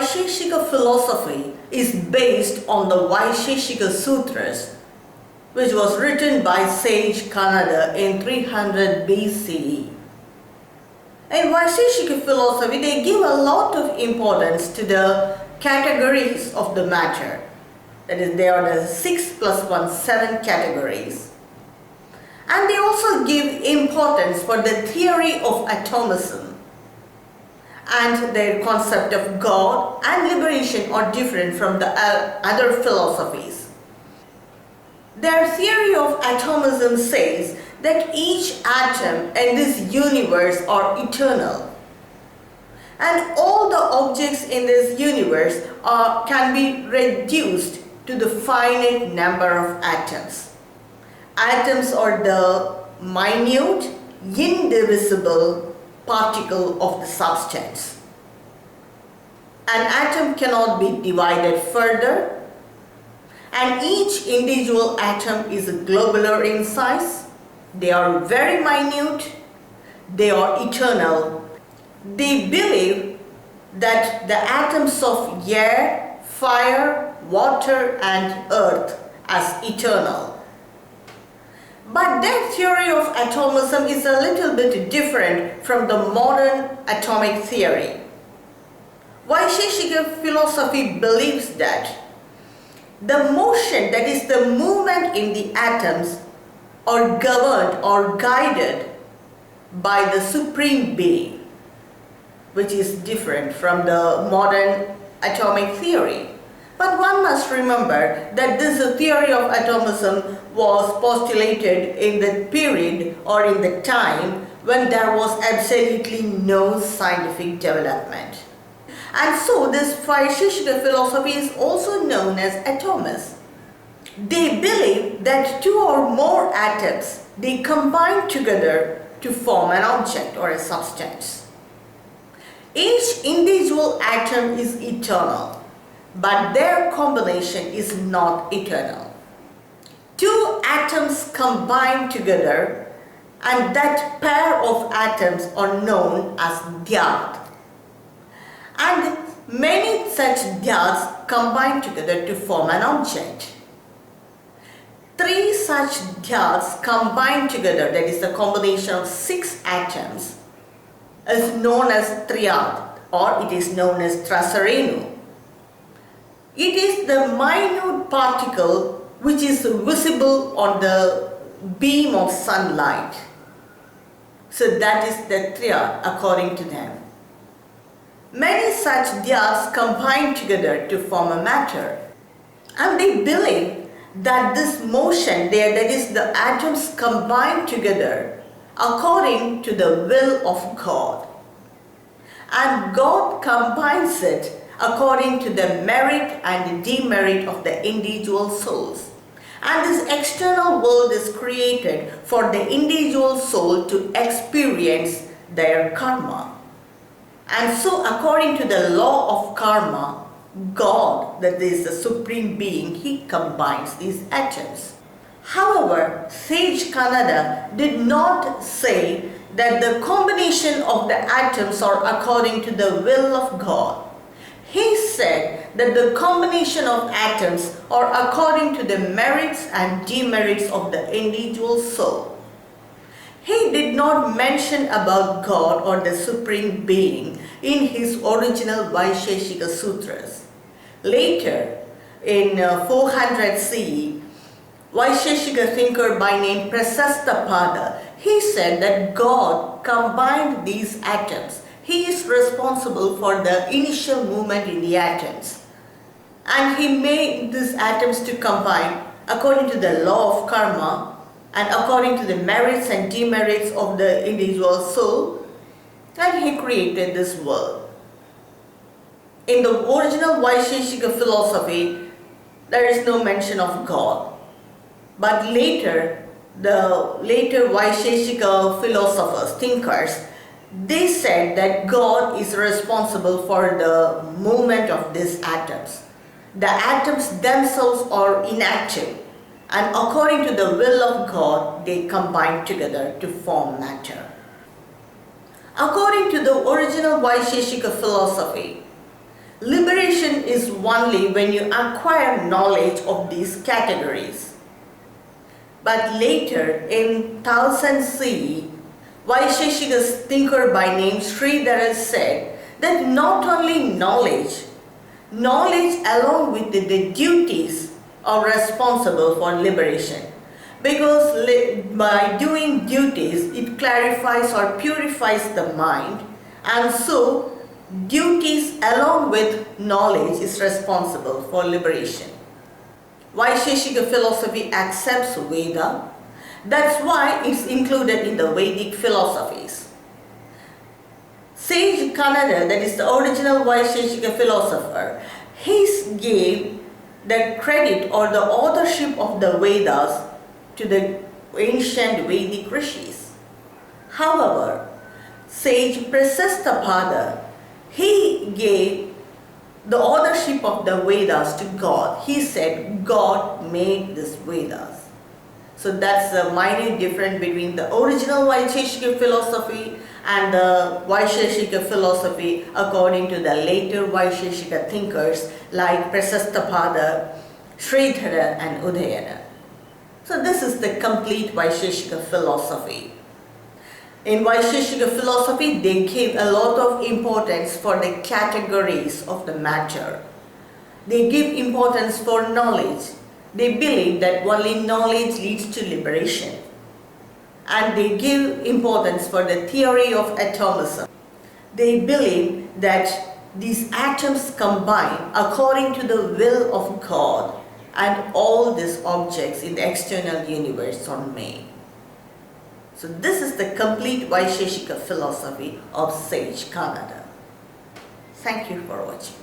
Vaisheshika philosophy is based on the Vaisheshika Sutras, which was written by sage Kanaada in 300 BCE. In Vaisheshika philosophy, they give a lot of importance to the categories of the matter. That is, they are the 6 plus 1, 7 categories. And they also give importance for the theory of atomism. And their concept of God and liberation are different from the other philosophies. Their theory of atomism says that each atom in this universe are eternal. And all the objects in this universe can be reduced to the finite number of atoms. Atoms are the minute, indivisible particle of the substance. An atom cannot be divided further, and each individual atom is globular in size. They are very minute, they are eternal. They believe that the atoms of air, fire, water and earth as eternal. But their theory of atomism is a little bit different from the modern atomic theory. Vaisheshika philosophy believes that the motion, that is the movement in the atoms, are governed or guided by the Supreme Being, which is different from the modern atomic theory. But one must remember that this theory of atomism was postulated in the period or in the time when there was absolutely no scientific development. And so this Vaisheshika philosophy is also known as atomist. They believe that two or more atoms, they combine together to form an object or a substance. Each individual atom is eternal, but their combination is not eternal. Two atoms combine together, and that pair of atoms are known as dyad. And many such dyads combine together to form an object. Three such dyads combined together, that is the combination of 6 atoms, is known as triad, or it is known as trasarenu. It is the minute particle which is visible on the beam of sunlight. So that is the triad according to them. Many such dyads combine together to form a matter, and they believe that this motion there, that is the atoms combine together according to the will of God, and God combines it according to the merit and demerit of the individual souls. And this external world is created for the individual soul to experience their karma. And so according to the law of karma, God, that is the Supreme Being, He combines these atoms. However, sage Kanaada did not say that the combination of the atoms are according to the will of God. He said that the combination of atoms are according to the merits and demerits of the individual soul. He did not mention about God or the Supreme Being in his original Vaisheshika Sutras. Later, in 400 CE, Vaisheshika thinker by name Prasastapada, he said that God combined these atoms. He is responsible for the initial movement in the atoms. And he made these atoms to combine according to the law of karma and according to the merits and demerits of the individual soul, and he created this world. In the original Vaisheshika philosophy, there is no mention of God. But later, the later Vaisheshika philosophers, thinkers, they said that God is responsible for the movement of these atoms. The atoms themselves are inactive, and according to the will of God, they combine together to form matter. According to the original Vaisheshika philosophy, Liberation is only when you acquire knowledge of these categories. But later, in 1000 CE, Vaisheshika's thinker by name Sridhara said that not only knowledge along with the duties are responsible for liberation. Because by doing duties, it clarifies or purifies the mind, and so duties along with knowledge is responsible for liberation. Vaisheshika philosophy accepts Veda. That's why it's included in the Vedic philosophies. Sage Kanaada, that is the original Vaisheshika philosopher, he gave the credit or the authorship of the Vedas to the ancient Vedic rishis. However, sage Prasastapada, he gave the authorship of the Vedas to God. He said God made these Vedas. So that's the minor difference between the original Vaisheshika philosophy and the Vaisheshika philosophy according to the later Vaisheshika thinkers like Prasastapada, Sridhara and Udayana. So this is the complete Vaisheshika philosophy. In Vaisheshika philosophy, they gave a lot of importance for the categories of the matter. They give importance for knowledge. They believe that only knowledge leads to liberation. And they give importance for the theory of atomism. They believe that these atoms combine according to the will of God, and all these objects in the external universe are made. So this is the complete Vaisheshika philosophy of Sage Kanaada. Thank you for watching.